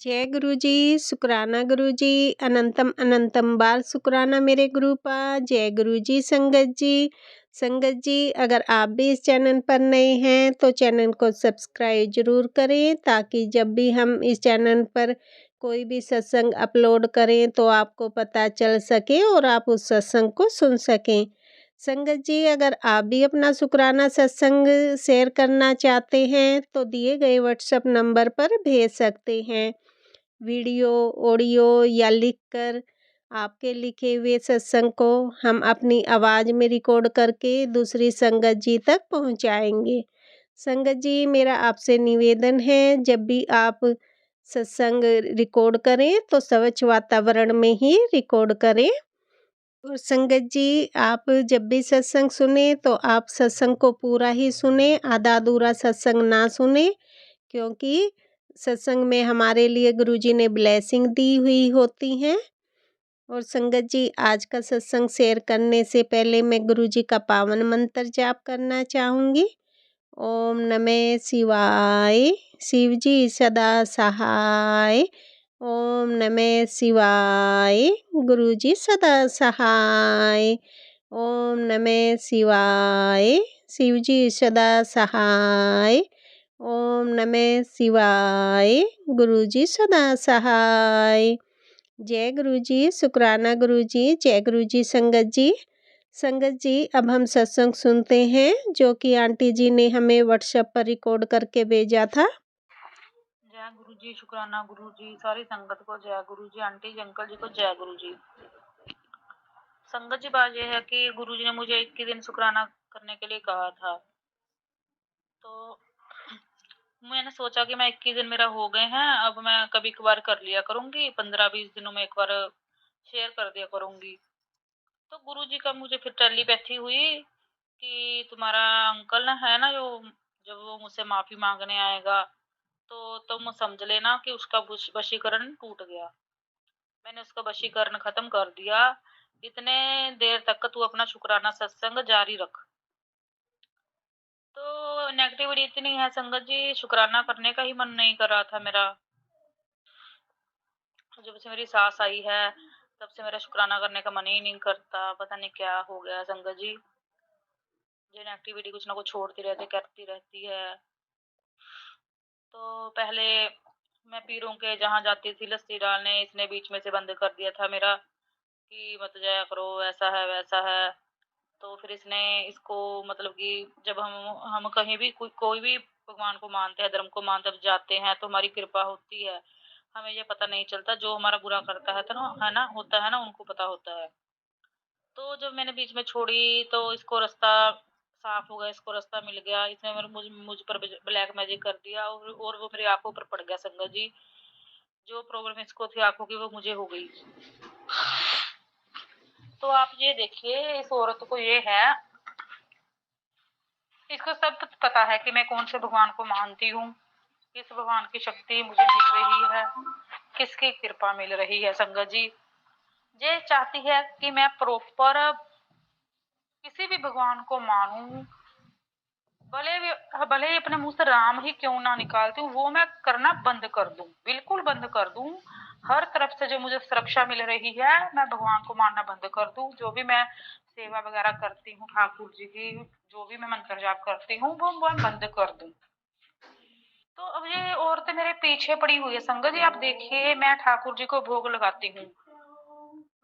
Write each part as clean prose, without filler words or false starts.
जय गुरु जी, शुक्राना गुरु जी, अनंतम अनंतम बार शुक्राना मेरे गुरु पा। जय गुरु जी संगत जी। संगत जी, अगर आप भी इस चैनल पर नए हैं तो चैनल को सब्सक्राइब जरूर करें, ताकि जब भी हम इस चैनल पर कोई भी सत्संग अपलोड करें तो आपको पता चल सके और आप उस सत्संग को सुन सकें। संगत जी, अगर आप भी अपना शुक्राना सत्संग शेयर करना चाहते हैं तो दिए गए व्हाट्सएप नंबर पर भेज सकते हैं। वीडियो, ऑडियो या लिखकर आपके लिखे हुए सत्संग को हम अपनी आवाज़ में रिकॉर्ड करके दूसरी संगत जी तक पहुंचाएंगे। संगत जी, मेरा आपसे निवेदन है, जब भी आप सत्संग रिकॉर्ड करें तो स्वच्छ वातावरण में ही रिकॉर्ड करें। और संगत जी, आप जब भी सत्संग सुने तो आप सत्संग को पूरा ही सुने, आधा अधूरा सत्संग ना सुने, क्योंकि सत्संग में हमारे लिए गुरुजी ने ब्लेसिंग दी हुई होती हैं। और संगत जी, आज का सत्संग शेयर करने से पहले मैं गुरुजी का पावन मंत्र जाप करना चाहूँगी। ओम नमः शिवाय, शिव जी सदा सहाय। ओम नमः शिवाय, गुरु जी सदा सहाय। ओम नमः शिवाय, शिव जी सदा सहाय। ओम नमः शिवाय, गुरु जी सदा सहाय। जय गुरु जी, शुक्राना गुरु जी, जय गुरु जी संगत जी। संगत जी, अब हम सत्संग सुनते हैं जो कि आंटी जी ने हमें व्हाट्सएप पर रिकॉर्ड करके भेजा था। जय गुरु जी, शुक्राना गुरु जी, सारी संगत को जय गुरु जी, आंटी जी अंकल जी को जय गुरु जी। संगत जी, बात यह है कि गुरु जी ने मुझे 21 दिन शुक्राना करने के लिए कहा था, तो मैंने सोचा कि मैं 21 दिन मेरा हो गए हैं, अब मैं कभी कभार कर लिया करूंगी, 15-20 दिनों में एक बार शेयर कर दिया करूंगी। तो गुरु जी का मुझे फिर टेलीपैथी हुई कि तुम्हारा अंकल है ना, जो जब वो मुझसे माफी मांगने आएगा तो तुम समझ लेना कि उसका वशीकरण टूट गया। मैंने उसका वशीकरण खत्म कर दिया। इतने देर तक तू अपना शुक्राना सत्संग जारी रख। तो नेगेटिविटी इतनी है संगत जी, शुक्राना करने का ही मन नहीं कर रहा था मेरा। जब से मेरी सास आई है तब से मेरा शुक्राना करने का मन ही नहीं करता, पता नहीं क्या हो गया संगत जी। ये नेगेटिविटी कुछ ना कुछ छोड़ती रहती करती रहती है। तो पहले मैं पीरों के जहाँ जाती थी लस्सी डालने, इसने बीच में से बंद कर दिया था मेरा कि मत जाया करो, ऐसा है वैसा है। तो फिर इसने इसको मतलब कि जब हम कहीं भी कोई भी भगवान को मानते हैं, धर्म को मानते जाते हैं तो हमारी कृपा होती है। हमें ये पता नहीं चलता, जो हमारा बुरा करता है तो ना, है ना, होता है ना, उनको पता होता है। तो जब मैंने बीच में छोड़ी तो इसको रास्ता साफ हो गया, इसको रास्ता मिल गया। इसने मुझ पर ब्लैक मैजिक कर दिया और वो मेरी आंखों पर पड़ गया संगत जी। जो प्रॉब्लम इसको थी आंखों की वो मुझे हो गई। तो आप ये देखिए, इस औरत को ये है, इसको सब पता है कि मैं कौन से भगवान को मानती हूँ, किस भगवान की शक्ति मुझे मिल रही है, किसकी कृपा मिल रही है संगत जी। ये चाहती है कि मैं प्रॉपर किसी भी भगवान को मानूं, भले ही अपने मुंह से राम ही क्यों ना निकालती हूँ, वो मैं करना बंद कर दूं, बिल्कुल बंद कर दूं। हर तरफ से जो मुझे सुरक्षा मिल रही है मैं भगवान को मानना बंद कर दूं। जो भी मैं सेवा वगैरह करती हूँ ठाकुर जी की, जो भी मैं मंत्र जाप करती हूँ वो मैं बंद कर दूं। तो अब ये औरतें मेरे पीछे पड़ी हुई है संगत जी। आप देखिए, मैं ठाकुर जी को भोग लगाती हूँ।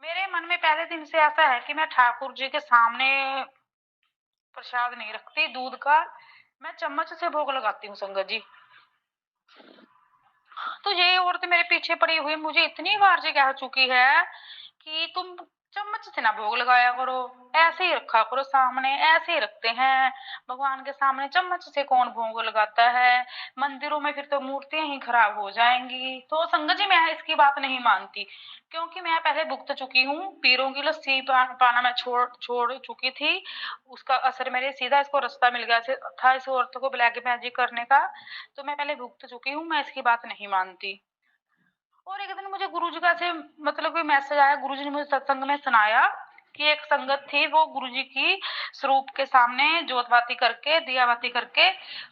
मेरे मन में पहले दिन से ऐसा है कि मैं ठाकुर जी के सामने प्रसाद नहीं रखती दूध का, मैं चम्मच से भोग लगाती हूँ संगत जी। तो ये औरत मेरे पीछे पड़ी हुई मुझे इतनी बार जी कह चुकी है कि तुम चम्मच से ना भोग लगाया करो, ऐसे ही रखा करो सामने, ऐसे ही रखते हैं भगवान के सामने, चम्मच से कौन भोग लगाता है, मंदिरों में फिर तो मूर्तियां ही खराब हो जाएंगी। तो संगत जी मैं इसकी बात नहीं मानती, क्योंकि मैं पहले भुगत चुकी हूँ, पीरों की लस्सी पाना मैं छोड़ चुकी थी। उसका असर मेरे सीधा इसको रास्ता मिल गया था इस औरत को ब्लैक मैजिक करने का। तो मैं पहले भुगत चुकी हूँ, मैं इसकी बात नहीं मानती। और एक दिन मुझे गुरुजी का से मतलब कोई मैसेज आया, गुरुजी ने मुझे सत्संग में सुनाया कि एक संगत थी, वो गुरुजी की स्वरूप के सामने जोतबाती करके, दियाबाती करके,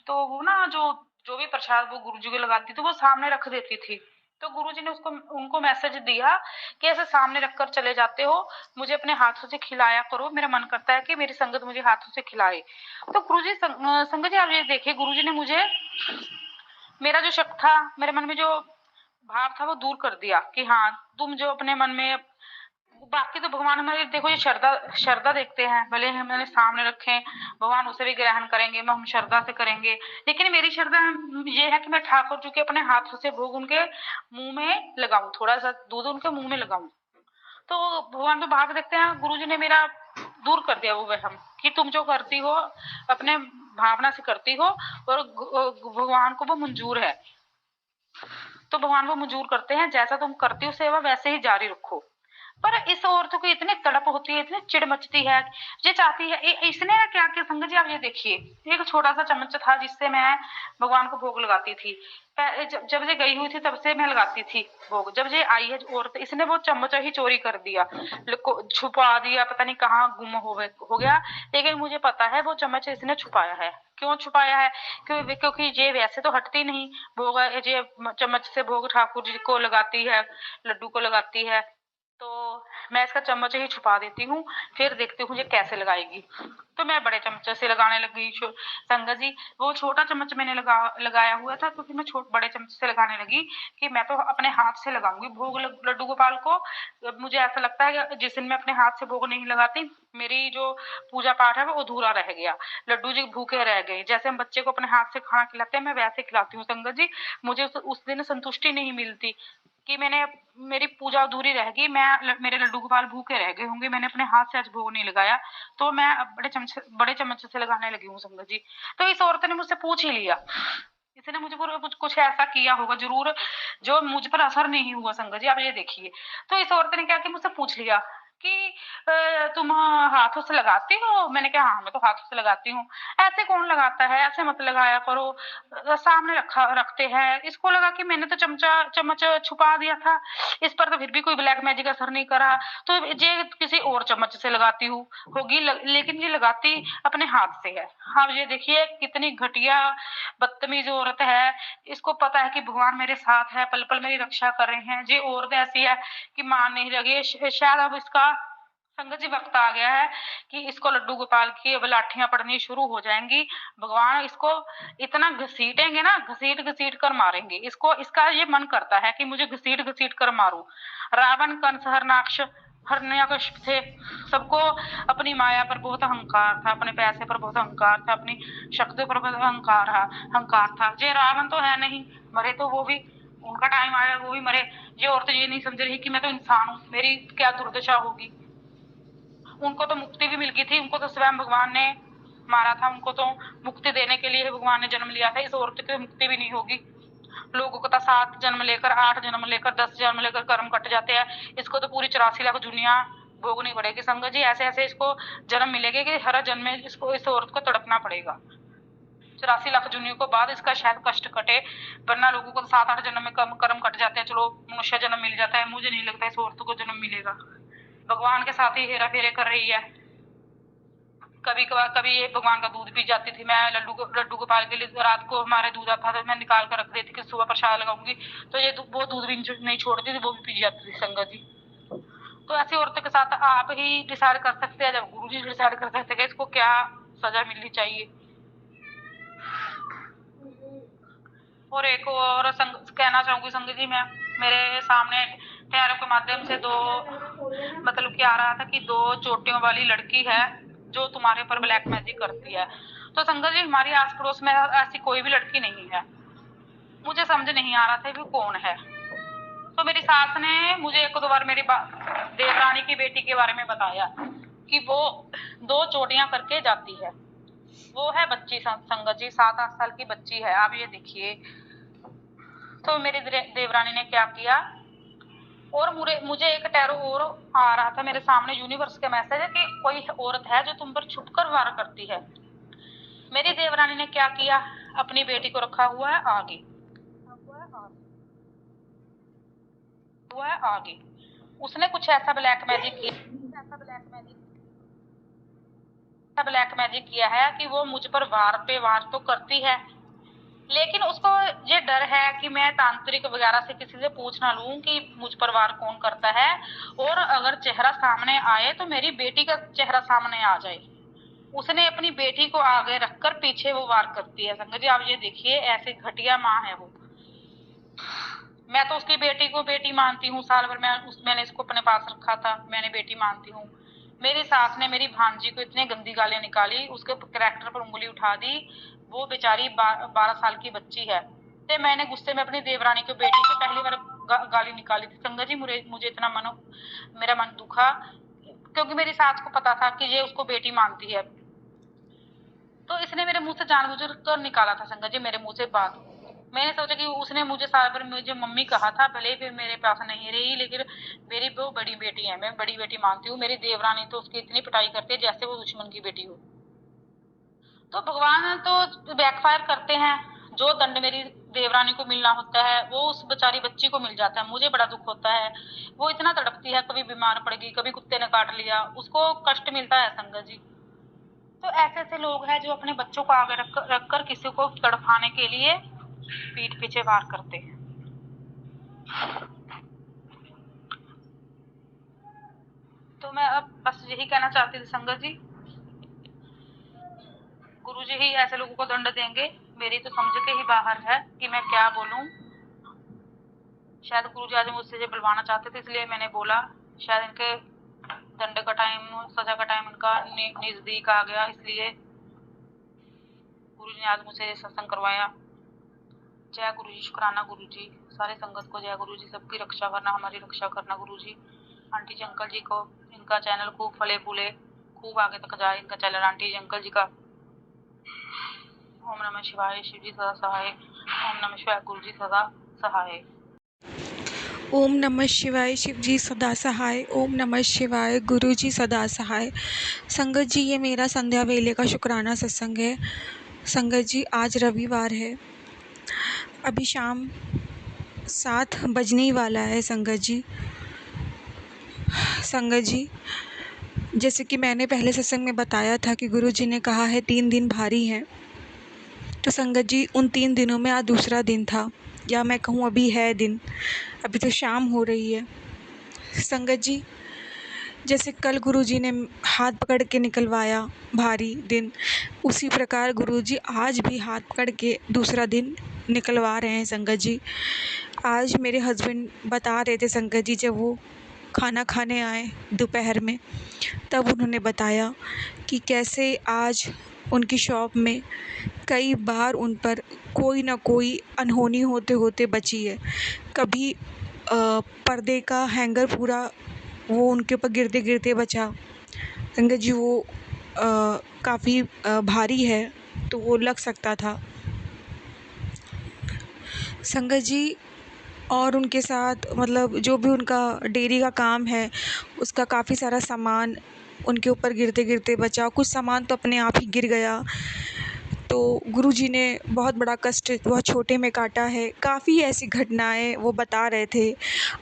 तो वो ना जो जो भी प्रसाद वो गुरुजी को लगाती थी वो सामने रख देती थी। तो गुरुजी ने उनको मैसेज दिया कि ऐसे सामने रखकर चले जाते हो, मुझे अपने हाथों से खिलाया करो, मेरा मन करता है कि मेरी संगत मुझे हाथों से खिलाए। तो गुरुजी संगत जी आप ये देखिए, गुरुजी ने मुझे मेरा जो शक था, मेरे मन में जो भाव था वो दूर कर दिया कि हाँ तुम जो अपने मन में, बाकी तो भगवान हमारे देखो ये श्रद्धा श्रद्धा देखते हैं, भले ही हमारे सामने रखें भगवान उसे भी ग्रहण करेंगे, हम श्रद्धा से करेंगे। लेकिन मेरी श्रद्धा ये है कि मैं ठाकुर जी के अपने हाथों से भोग उनके मुंह में लगाऊं, थोड़ा सा दूध उनके मुंह में लगाऊं। तो भगवान तो भाग देखते हैं, गुरु जी ने मेरा दूर कर दिया वो वहम कि तुम जो करती हो अपने भावना से करती हो और भगवान को वो मंजूर है। तो भगवान वो मंजूर करते हैं, जैसा तुम करती हो सेवा वैसे ही जारी रखो। पर इस औरत को इतनी तड़प होती है, इतनी चिढ़ मचती है, ये चाहती है, इसने क्या किया संगत जी आप ये देखिए, एक छोटा सा चम्मच था जिससे मैं भगवान को भोग लगाती थी। जब ये गई हुई थी तब से मैं लगाती थी भोग, जब ये आई है औरत इसने वो चम्मच ही चोरी कर दिया, छुपा दिया, पता नहीं कहाँ गुम हो गया। लेकिन मुझे पता है वो चम्मच इसने छुपाया है। क्यों छुपाया है? क्योंकि ये वैसे तो हटती नहीं भोग, ये चम्मच से भोग ठाकुर जी को लगाती है, लड्डू को लगाती है, तो मैं इसका चम्मच ही छुपा देती हूँ, फिर देखती हूँ ये कैसे लगाएगी। तो मैं बड़े चम्मच से लगाने लगी संगत जी। वो छोटा चम्मच मैंने लगाया हुआ था, तो फिर मैं बड़े चम्मच से लगाने लगी कि मैं तो अपने हाथ से लगाऊंगी भोग लड्डू गोपाल को। मुझे ऐसा लगता है कि जिस दिन मैं अपने हाथ से भोग नहीं लगाती, मेरी जो पूजा पाठ है वो अधूरा रह गया, लड्डू जी भूखे रह गए। जैसे हम बच्चे को अपने हाथ से खाना खिलाते हैं, मैं वैसे खिलाती हूँ संगत जी। मुझे उस दिन संतुष्टि नहीं मिलती कि मेरी पूजा अधूरी रह गई, मेरे लड्डू गोपाल भूखे रह गए होंगे, मैंने अपने हाथ से आज भोग नहीं लगाया। तो मैं बड़े चम्मच से लगाने लगी हूँ संगत जी। तो इस औरत ने मुझसे पूछ ही लिया, इसने मुझे कुछ ऐसा किया होगा जरूर जो मुझ पर असर नहीं हुआ संगत जी, आप ये देखिए। तो इस औरत ने क्या कि मुझसे पूछ लिया कि तुम हाथों से लगाती हो? मैंने कहा हाँ मैं तो हाथों से लगाती हूँ। ऐसे कौन लगाता है, ऐसे मत लगाया करो, सामने रखते हैं। इसको लगा कि मैंने तो चम्मच छुपा दिया था, इस पर तो फिर भी कोई ब्लैक मैजिक असर नहीं करा, तो ये किसी और चम्मच से लगाती होगी, लेकिन ये लगाती अपने हाथ से है। हाँ ये देखिए कितनी घटिया बदतमीज औरत है। इसको पता है कि भगवान मेरे साथ है, पल पल मेरी रक्षा कर रहे हैं। ये औरत ऐसी है कि मान नहीं लगे। शायद अब इसका संगत जी वक्त आ गया है कि इसको लड्डू गोपाल की अब लाठियां पड़नी शुरू हो जाएंगी। भगवान इसको इतना घसीटेंगे ना, घसीट घसीट कर मारेंगे इसको। इसका ये मन करता है कि मुझे घसीट घसीट कर मारूं। रावण कंस हरनाक्ष हरण्यकश्यप थे, सबको अपनी माया पर बहुत अहंकार था, अपने पैसे पर बहुत अहंकार था, अपनी शक्ति पर बहुत अहंकार था। ये रावण तो है नहीं, मरे तो वो भी, उनका टाइम आया वो भी मरे। ये औरत ये नहीं समझ रही कि मैं तो इंसान हूँ, मेरी क्या दुर्दशा होगी। उनको तो मुक्ति भी मिल गई थी, उनको तो स्वयं भगवान ने मारा था, उनको तो मुक्ति देने के लिए भगवान ने जन्म लिया था। इस औरत की मुक्ति भी नहीं होगी। लोगों को तो 7 जन्म लेकर, 8 जन्म लेकर, 10 जन्म लेकर कर्म कट जाते हैं, इसको तो पूरी 84 लाख दुनिया भोगनी पड़ेगी संगत जी। ऐसे ऐसे इसको जन्म मिलेगा कि हर जन्म में इसको इस औरत को तड़पना पड़ेगा। 84 लाख जुनियों को बाद इसका शायद कष्ट कटे, वरना लोगों को 7-8 जन्म में कर्म कट जाते हैं, चलो मनुष्य जन्म मिल जाता है। मुझे नहीं लगता इस औरत को जन्म मिलेगा। भगवान के साथ ही हेरा फेरे कर रही है। कभी ये भगवान का दूध पी जाती थी। मैं लड्डू गोपाल के लिए रात को हमारे दूध आता था, मैं निकाल कर रख देती कि सुबह प्रसाद लगाऊंगी, तो ये वो दूध भी नहीं छोड़ती थी, वो भी पी जाती थी संगत जी। तो ऐसी औरतों के साथ आप ही डिसाइड कर सकते हैं, जब गुरु जी डिसाइड कर सकते हैं इसको क्या सजा मिलनी चाहिए। और एक और कहना चाहूंगी संगत जी, मैं मेरे सामने टैरो के माध्यम से मतलब क्या आ रहा था कि 2 चोटियों वाली लड़की है जो तुम्हारे ऊपर ब्लैक मैजिक करती है। तो संगत जी हमारे आस पड़ोस में ऐसी कोई भी लड़की नहीं है, मुझे समझ नहीं आ रहा था कि कौन है। तो मेरी सास ने मुझे 1-2 बार मेरी देवरानी की बेटी के बारे में बताया कि वो 2 चोटियां करके जाती है। वो है बच्ची संगत जी, 7-8 साल की बच्ची है, आप ये देखिए। तो मेरी देवरानी ने क्या किया, और मुझे एक टैरो और आ रहा था मेरे सामने, यूनिवर्स के मैसेज है कि कोई औरत है जो तुम पर छुपकर वार करती है। मेरी देवरानी ने क्या किया, अपनी बेटी को रखा हुआ है आगे, उसने कुछ ऐसा ब्लैक मैजिक किया है कि वो मुझ पर वार पे वार तो करती है, लेकिन उसको ये डर है कि मैं तांत्रिक वगैरह से किसी से पूछ ना लूं कि मुझ पर वार कौन करता है, और अगर चेहरा सामने आए तो मेरी बेटी का चेहरा सामने आ जाए। उसने अपनी बेटी को आगे रखकर पीछे वो वार करती है। संगत जी आप ये देखिए, ऐसे घटिया माँ है वो। मैं तो उसकी बेटी को बेटी मानती हूँ, साल भर मैंने इसको अपने पास रखा था, मैंने बेटी मानती हूँ। मेरी सास ने मेरी भांजी को इतनी गंदी गालियां निकाली, उसके कैरेक्टर पर उंगली उठा दी। वो बेचारी 12 साल की बच्ची है। तो मैंने गुस्से में अपनी देवरानी को बेटी को पहली बार गाली निकाली थी। संगत जी मुझे इतना मेरा मन दुखा, क्योंकि मेरी सास को पता था कि ये उसको बेटी मानती है। तो इसने मेरे मुंह से जानबूझ कर निकाला था संगत जी, मेरे मुंह से बात। मैंने सोचा कि उसने मुझे साल भर मुझे मम्मी कहा था, भले ही फिर मेरे पास नहीं रही, लेकिन मेरी वो बड़ी बेटी है, मैं बड़ी बेटी मानती हूँ। मेरी देवरानी तो उसकी इतनी पिटाई करती है जैसे वो दुश्मन की बेटी हो। तो भगवान तो बैकफायर करते हैं। जो दंड मेरी देवरानी को मिलना होता है वो उस बेचारी बच्ची को मिल जाता है। मुझे बड़ा दुख होता है, वो इतना तड़पती है, कभी बीमार पड़ गई, कभी कुत्ते ने काट लिया, उसको कष्ट मिलता है संगत जी। तो ऐसे ऐसे लोग हैं जो अपने बच्चों को आगे रख कर किसी को तड़पाने के लिए पीठ पीछे वार करते हैं। तो मैं अब बस यही कहना चाहती थी संगत जी, गुरु जी ही ऐसे लोगों को दंड देंगे। मेरी तो समझ के ही बाहर है कि मैं क्या बोलूं। शायद गुरु जी आज मुझसे ये बुलवाना चाहते थे, इसलिए मैंने बोला। शायद इनके दंड का टाइम, सजा का टाइम इनका नजदीक आ गया, इसलिए गुरु जी ने आज मुझसे सत्संग करवाया। जय गुरु जी, शुक्राना गुरु जी, सारे संगत को जय गुरु जी, सबकी रक्षा करना, हमारी रक्षा करना गुरु जी। आंटी जी अंकल जी को, इनका चैनल खूब फले फूले, खूब आगे तक जाए इनका चैनल आंटी जी अंकल जी का। ओम नमः शिवाय, शिव जी सदा सहाय। ओम नमः शिवाय, गुरु जी सदा सहाय। ओम नमः शिवाय, शिव जी सदा सहाय। ओम नमः शिवाय, गुरु जी सदा सहाय। संगत जी ये मेरा संध्या वेले का शुक्राना सत्संग है। संगत जी आज रविवार है, अभी शाम 7 बजने ही वाला है। संगत जी जैसे कि मैंने पहले सत्संग में बताया था कि गुरु जी ने कहा है 3 दिन भारी हैं। तो संगत जी उन 3 दिनों में आज दूसरा दिन था, या मैं कहूँ अभी है दिन, अभी तो शाम हो रही है। संगत जी जैसे कल गुरुजी ने हाथ पकड़ के निकलवाया भारी दिन, उसी प्रकार गुरुजी आज भी हाथ पकड़ के दूसरा दिन निकलवा रहे हैं। संगत जी आज मेरे हस्बैंड बता रहे थे संगत जी, जब वो खाना खाने आए दोपहर में, तब उन्होंने बताया कि कैसे आज उनकी शॉप में कई बार उन पर कोई ना कोई अनहोनी होते होते बची है। कभी पर्दे का हैंगर पूरा वो उनके ऊपर गिरते गिरते बचा। संगत जी वो काफ़ी भारी है, तो वो लग सकता था। संगत जी और उनके साथ मतलब जो भी उनका डेयरी का काम है, उसका काफ़ी सारा सामान उनके ऊपर गिरते गिरते बचा। कुछ सामान तो अपने आप ही गिर गया। तो गुरुजी ने बहुत बड़ा कष्ट बहुत छोटे में काटा है। काफ़ी ऐसी घटनाएं वो बता रहे थे।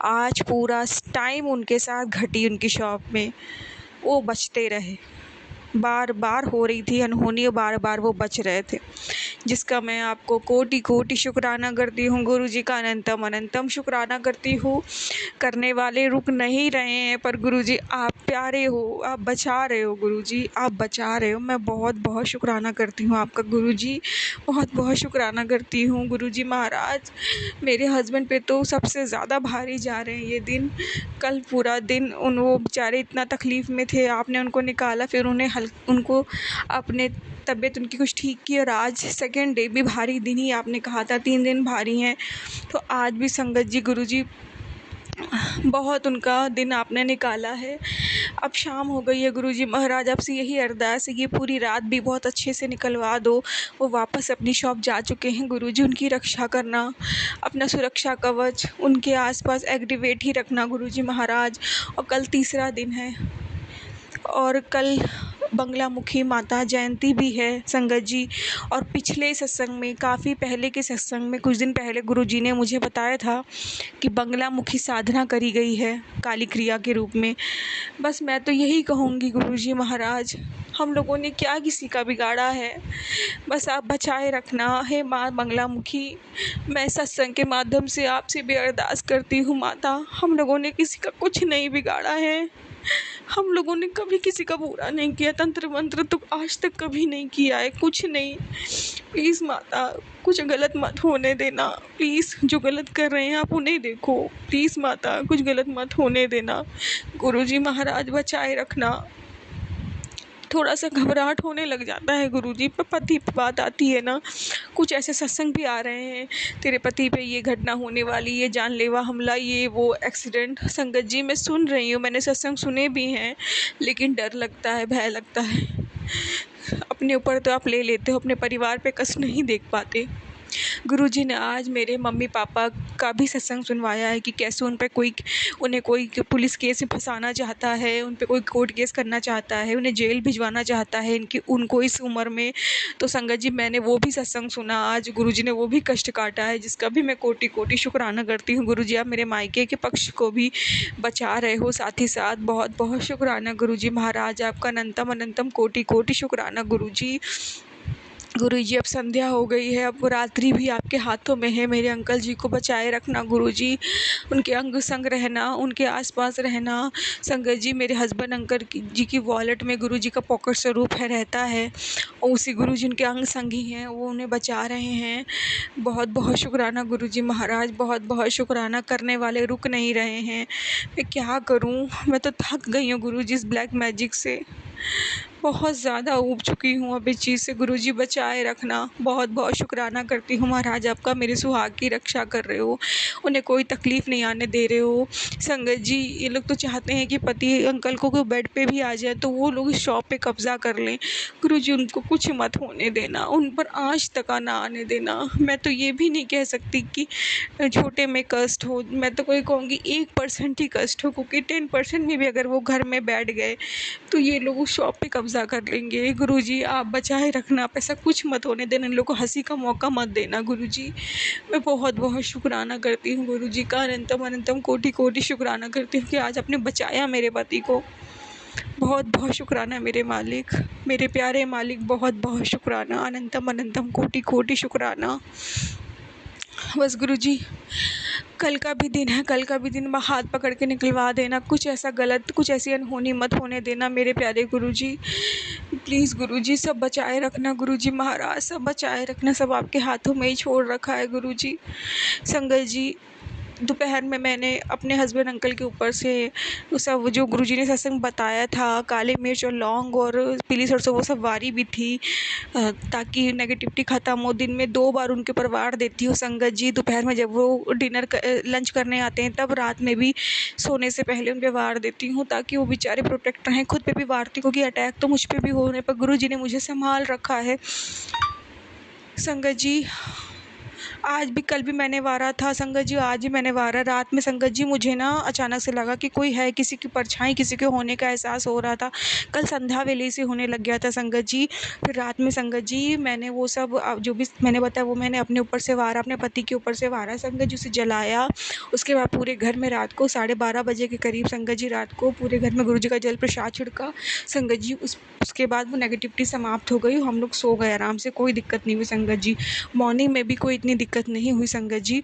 आज पूरा टाइम उनके साथ घटी उनकी शॉप में, वो बचते रहे। बार बार हो रही थी अनहोनी, बार बार वो बच रहे थे, जिसका मैं आपको कोटि कोटि शुक्राना करती हूँ। गुरुजी का अनंतम अनंतम शुक्राना करती हूँ। करने वाले रुक नहीं रहे हैं, पर गुरुजी आप प्यारे हो, आप बचा रहे हो। गुरुजी आप बचा रहे हो, मैं बहुत बहुत शुक्राना करती हूँ आपका गुरुजी, बहुत बहुत शुक्राना करती हूँ। गुरुजी महाराज मेरे हस्बैंड पे तो सबसे ज़्यादा भारी जा रहे हैं ये दिन। कल पूरा दिन वो बेचारे इतना तकलीफ़ में थे, आपने उनको निकाला, फिर उनको अपने तबीयत उनकी कुछ ठीक की, और आज सेकेंड डे भी भारी दिन ही आपने कहा था 3 दिन भारी हैं। तो आज भी संगत जी गुरुजी बहुत उनका दिन आपने निकाला है। अब शाम हो गई है गुरुजी महाराज, आपसे यही अरदास है ये पूरी रात भी बहुत अच्छे से निकलवा दो। वो वापस अपनी शॉप जा चुके हैं गुरुजी, उनकी रक्षा करना, अपना सुरक्षा कवच उनके आसपास एक्टिवेट ही रखना गुरुजी महाराज। और कल तीसरा दिन है, और कल बंगलामुखी माता जयंती भी है संगत जी। और पिछले सत्संग में, काफ़ी पहले के सत्संग में, कुछ दिन पहले गुरुजी ने मुझे बताया था कि बंगलामुखी साधना करी गई है काली क्रिया के रूप में। बस मैं तो यही कहूँगी गुरुजी महाराज, हम लोगों ने क्या किसी का बिगाड़ा है? बस आप बचाए रखना। हे माँ मंगलामुखी, मैं सत्संग के माध्यम से आपसे भी अरदास करती हूँ माता, हम लोगों ने किसी का कुछ नहीं बिगाड़ा है। हम लोगों ने कभी किसी का बुरा नहीं किया, तंत्र मंत्र तो आज तक कभी नहीं किया है, कुछ नहीं। प्लीज़ माता, कुछ गलत मत होने देना। प्लीज़ जो गलत कर रहे हैं आप उन्हें देखो। प्लीज़ माता, कुछ गलत मत होने देना। गुरुजी महाराज बचाए रखना। थोड़ा-सा घबराहट होने लग जाता है गुरुजी, पर पति पे बात आती है ना, कुछ ऐसे सत्संग भी आ रहे हैं, तेरे पति पे ये घटना होने वाली है, जानलेवा हमला, ये वो एक्सीडेंट। संगत जी मैं सुन रही हूँ, मैंने सत्संग सुने भी हैं, लेकिन डर लगता है, भय लगता है। अपने ऊपर तो आप ले लेते हो, अपने परिवार पे कष्ट नहीं देख पाते। गुरुजी ने आज मेरे मम्मी पापा का भी सत्संग सुनवाया है कि कैसे उन्हें कोई पुलिस केस में फंसाना चाहता है, उन पे कोई कोर्ट केस करना चाहता है, उन्हें जेल भिजवाना चाहता है उनको इस उम्र में। तो संगत जी मैंने वो भी सत्संग सुना आज, गुरुजी ने वो भी कष्ट काटा है, जिसका भी मैं कोटि कोटि शुक्राना करती हूँ। गुरुजी आप मेरे मायके के पक्ष को भी बचा रहे हो, साथ ही साथ बहुत बहुत शुक्राना गुरुजी महाराज, आपका अनंतम अनंतम कोटि कोटि शुक्राना गुरुजी। गुरुजी अब संध्या हो गई है, अब रात्रि भी आपके हाथों में है। मेरे अंकल जी को बचाए रखना गुरुजी, उनके अंग संग रहना, उनके आसपास रहना। संगत जी मेरे हस्बैंड जी की वॉलेट में गुरुजी का पॉकेट स्वरूप है, रहता है, और उसी गुरुजी उनके अंग संग ही हैं, वो उन्हें बचा रहे हैं। बहुत बहुत शुक्राना गुरुजी महाराज, बहुत बहुत शुक्राना। करने वाले रुक नहीं रहे हैं। मैं क्या करूं, मैं तो थक गई हूँ गुरुजी इस ब्लैक मैजिक से, बहुत ज़्यादा ऊब चुकी हूँ अब इस चीज़ से। गुरुजी बचाए रखना। बहुत बहुत शुक्राना करती हूँ महाराज आपका, मेरे सुहाग की रक्षा कर रहे हो, उन्हें कोई तकलीफ़ नहीं आने दे रहे हो। संगत जी ये लोग तो चाहते हैं कि पति अंकल को कोई बेड पे भी आ जाए तो वो लोग इस शॉप पे कब्ज़ा कर लें। गुरुजी उनको कुछ मत होने देना, उन पर आँच तक ना आने देना। मैं तो ये भी नहीं कह सकती कि छोटे में कष्ट हो, मैं तो कोई कहूँगी 1% ही कष्ट हो, क्योंकि 10% में भी अगर वो घर में बैठ गए तो ये लोग उस शॉप पे कब्ज़ा कर लेंगे। गुरुजी आप बचाए रखना, आप ऐसा कुछ मत होने देना, इन लोगों को हँसी का मौका मत देना गुरुजी। मैं बहुत बहुत शुक्राना करती हूँ गुरुजी का, अनंतम अनंतम कोटि कोटि शुक्राना करती हूँ कि आज आपने बचाया मेरे पति को। बहुत बहुत शुक्राना मेरे मालिक, मेरे प्यारे मालिक, बहुत बहुत शुक्राना, अनंतम अनंतम कोटि कोटि शुक्राना। बस गुरुजी कल का भी दिन है, कल का भी दिन हाथ पकड़ के निकलवा देना, कुछ ऐसा गलत, कुछ ऐसी अनहोनी मत होने देना मेरे प्यारे गुरुजी। प्लीज़ गुरुजी सब बचाए रखना, गुरुजी महाराज सब बचाए रखना, सब आपके हाथों में ही छोड़ रखा है गुरुजी। संगत जी दोपहर में मैंने अपने हस्बैंड अंकल के ऊपर से सब जो गुरुजी ने सत्संग बताया था, काली मिर्च और लौंग और पीली सरसों, वो सब वारी भी थी ताकि नेगेटिविटी ख़त्म हो। दिन में 2 बार उनके ऊपर वार देती हूँ संगत जी, दोपहर में जब वो लंच करने आते हैं तब, रात में भी सोने से पहले उन पर वार देती हूँ ताकि वो बेचारे प्रोटेक्ट रहें। खुद पे भी वारती, क्योंकि अटैक तो मुझ पे भी होने पर गुरुजी ने मुझे संभाल रखा है। संगत जी आज भी, कल भी मैंने वारा था संगत जी, आज ही मैंने वारा। रात में संगत जी मुझे ना अचानक से लगा कि कोई है, किसी की परछाई किसी के होने का एहसास हो रहा था। कल संध्या वेले से होने लग गया था संगत जी। फिर रात में संगत जी मैंने वो सब जो भी मैंने बताया वो मैंने अपने ऊपर से वारा, अपने पति के ऊपर से वारा संगत जी, उसे जलाया। उसके बाद पूरे घर में रात को 12:30 बजे के करीब संगत जी, रात को पूरे घर में गुरु जी का जल प्रसाद छिड़का संगत जी। उसके बाद वो नेगेटिविटी समाप्त हो गई, हम लोग सो गए आराम से, कोई दिक्कत नहीं हुई संगत जी। मॉर्निंग में भी कोई इतनी दिक्कत नहीं हुई संगत जी।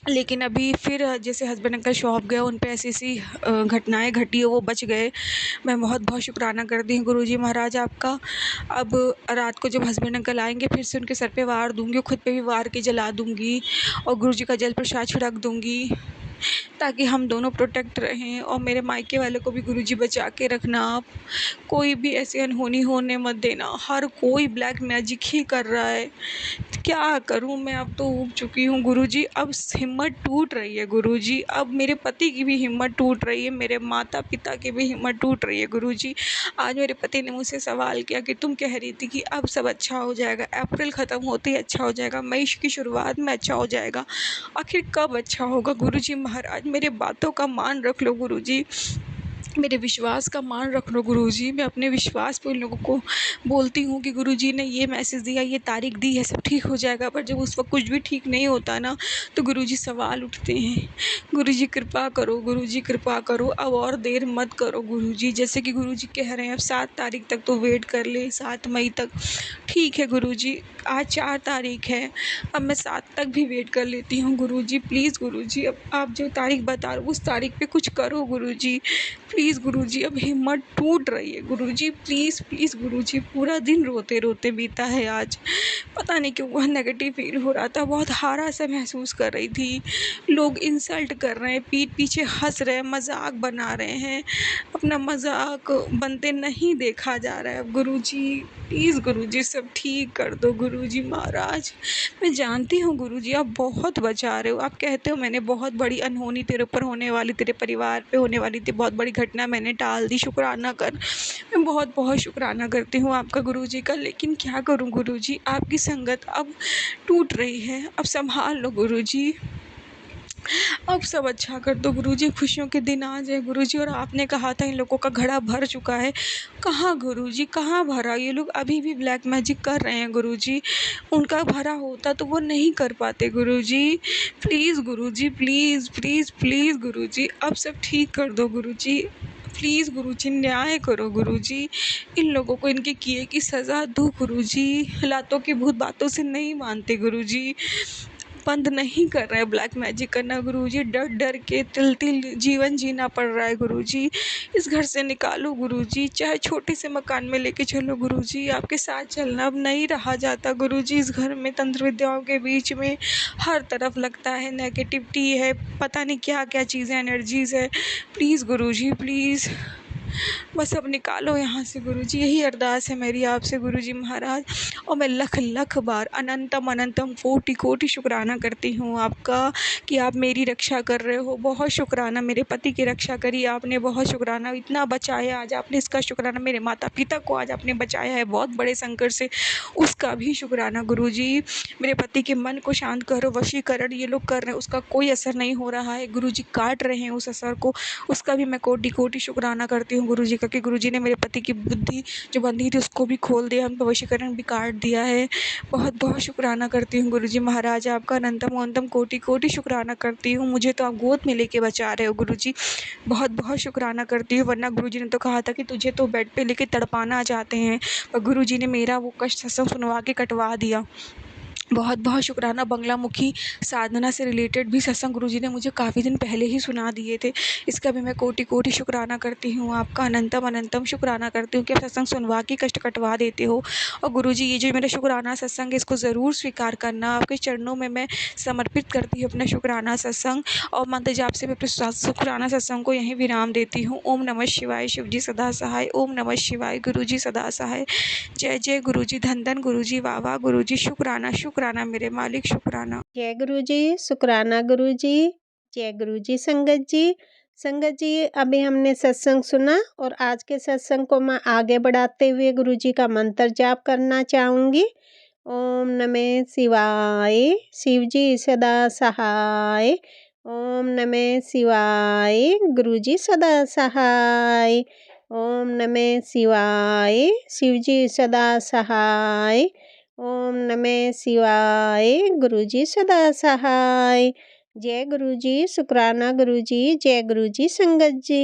लेकिन अभी फिर जैसे हस्बैंड अंकल शॉप गए, उन पे ऐसी घटनाएं घटी है, वो बच गए। मैं बहुत बहुत शुक्राना करती हूँ गुरुजी महाराज आपका। अब रात को जब हस्बैंड अंकल आएंगे फिर से उनके सर पे वार दूंगी, खुद पे भी वार के जला दूंगी और गुरुजी का जल प्रसाद छिड़क दूंगी ताकि हम दोनों प्रोटेक्ट रहें। और मेरे मायके वाले को भी गुरुजी बचा के रखना आप, कोई भी ऐसी अनहोनी होने मत देना। हर कोई ब्लैक मैजिक ही कर रहा है, क्या करूं मैं, अब तो ऊब चुकी हूँ गुरुजी। अब हिम्मत टूट रही है गुरुजी, अब मेरे पति की भी हिम्मत टूट रही है, मेरे माता पिता की भी हिम्मत टूट रही है गुरुजी। आज मेरे पति ने मुझसे सवाल किया कि तुम कह रही थी कि अब सब अच्छा हो जाएगा, अप्रैल ख़त्म होते ही अच्छा हो जाएगा, मई की शुरुआत में अच्छा हो जाएगा, आखिर कब अच्छा होगा गुरुजी महाराज? मेरे बातों का मान रख लो गुरुजी। मेरे विश्वास का मान रख लो गुरुजी। मैं अपने विश्वास पे उन लोगों को बोलती हूँ कि गुरुजी ने ये मैसेज दिया, ये तारीख दी है, सब ठीक हो जाएगा। पर जब उस वक्त कुछ भी ठीक नहीं होता ना, तो गुरुजी सवाल उठते हैं। गुरुजी कृपा करो, गुरुजी कृपा करो, अब और देर मत करो गुरुजी। जैसे कि गुरुजी कह रहे हैं अब 7 तारीख तक तो वेट कर ले, 7 मई तक। ठीक है गुरुजी, आज 4 तारीख है, अब मैं 7 तक भी वेट कर लेती हूँ गुरुजी। प्लीज़ गुरुजी, अब आप जो तारीख बता रहे हो उस तारीख पे कुछ करो गुरुजी। प्लीज़ गुरुजी, अब हिम्मत टूट रही है गुरुजी। प्लीज़ प्लीज़ गुरुजी। पूरा दिन रोते रोते बीता है आज। पता नहीं क्यों बहुत नेगेटिव फील हो रहा था, बहुत हारा सा महसूस कर रही थी। लोग इंसल्ट कर रहे हैं, पीठ पीछे हंस रहे हैं, मजाक बना रहे हैं। अपना मजाक बनते नहीं देखा जा रहा है। अब गुरुजी प्लीज़ गुरुजी सब ठीक कर दो गुरुजी महाराज। मैं जानती हूँ गुरुजी आप बहुत बचा रहे हो। आप कहते हो मैंने बहुत बड़ी अनहोनी तेरे ऊपर होने वाली, तेरे परिवार पे होने वाली थी, बहुत बड़ी घटना मैंने टाल दी, शुक्राना कर। मैं बहुत बहुत शुक्राना करती हूँ आपका गुरुजी का, लेकिन क्या करूँ गुरुजी, आपकी संगत अब टूट रही है। अब संभाल लो गुरुजी, अब सब अच्छा कर दो गुरुजी। खुशियों के दिन आ जाए गुरुजी। और आपने कहा था इन लोगों का घड़ा भर चुका है, कहाँ गुरुजी, कहाँ भरा? ये लोग अभी भी ब्लैक मैजिक कर रहे हैं गुरुजी। उनका भरा होता तो वो नहीं कर पाते गुरुजी। प्लीज़ गुरुजी, प्लीज़ प्लीज़ प्लीज़ गुरुजी, अब सब ठीक कर दो गुरुजी। प्लीज़ गुरुजी न्याय करो गुरुजी। इन लोगों को इनके किए की सज़ा दो गुरुजी। लातों की भूत बातों से नहीं मानते गुरुजी। बंद नहीं कर रहे हैं ब्लैक मैजिक करना गुरुजी। डर डर के तिल तिल जीवन जीना पड़ रहा है गुरुजी। इस घर से निकालो गुरुजी, चाहे छोटे से मकान में लेके चलो गुरुजी। आपके साथ चलना अब नहीं रहा जाता गुरुजी। इस घर में तंत्र विद्याओं के बीच में हर तरफ लगता है नेगेटिविटी है, पता नहीं क्या क्या चीज़ें, एनर्जीज़ है। प्लीज़ गुरुजी प्लीज़, बस अब निकालो यहाँ से गुरुजी। यही अरदास है मेरी आपसे गुरुजी महाराज। और मैं लख लख बार अनंतम अनंतम कोटि कोटि शुक्राना करती हूँ आपका कि आप मेरी रक्षा कर रहे हो। बहुत शुक्राना, मेरे पति की रक्षा करी आपने, बहुत शुक्राना, इतना बचाया आज आपने, इसका शुक्राना। मेरे माता पिता को आज आपने बचाया है बहुत बड़े संकट से, उसका भी शुक्राना गुरुजी। मेरे पति के मन को शांत करो, वशीकरण ये लोग कर रहे हैं उसका कोई असर नहीं हो रहा है गुरुजी, काट रहे हैं उस असर को, उसका भी मैं कोटि कोटि शुक्राना करती हूँ गुरुजी का कि गुरुजी ने मेरे पति की बुद्धि जो बंधी थी उसको भी खोल दिया, हम वशीकरण भी काट दिया है। बहुत बहुत शुक्राना करती हूँ गुरुजी महाराज आपका, अनंतम अनंतम कोटि कोटि शुक्राना करती हूँ। मुझे तो आप गोद में लेके बचा रहे हो गुरुजी, बहुत बहुत शुक्राना करती हूँ। वरना गुरुजी ने तो कहा था कि तुझे तो बेड पे लेके तड़पाना चाहते हैं, पर गुरुजी ने मेरा वो कष्ट सत्संग सुनवा के कटवा दिया। बहुत बहुत शुक्राना। बंगलामुखी साधना से रिलेटेड भी सत्संग गुरुजी ने मुझे काफ़ी दिन पहले ही सुना दिए थे, इसका भी मैं कोटि कोटि शुक्राना करती हूँ आपका, अनंतम अनंतम शुक्राना करती हूँ कि आप सत्संग सुनवा के कष्ट कटवा देते हो। और गुरुजी ये जो मेरा शुक्राना सत्संग है इसको ज़रूर स्वीकार करना, आपके चरणों में मैं समर्पित करती हूँ अपना शुक्राना सत्संग। और मंत्र जाप से मैं अपने शुक्राना सत्संग को यहीं विराम देती हूँ। ओम नमः शिवाय, शिवजी सदा सहाय। ओम नमः शिवाय, गुरुजी सदा सहाय। जय जय गुरुजी, धन धन गुरुजी, वाह वाह गुरुजी, शुक्राना शुक्राना मेरे मालिक, शुक्राना। जय गुरुजी, शुक्राना गुरुजी। जय गुरुजी संगत जी। संगत जी, अभी हमने सत्संग सुना और आज के सत्संग को मैं आगे बढ़ाते हुए गुरुजी का मंत्र जाप करना चाहूँगी। ओम नमः शिवाय, शिवजी सदा सहाय। ओम नमः शिवाय, गुरुजी सदा सहाय। ओम नमः शिवाय, शिवजी सदा सहाय। ओम नमः शिवाय, गुरुजी सदा सहाय। जय गुरुजी, शुक्राना गुरुजी। जय गुरुजी संगत जी।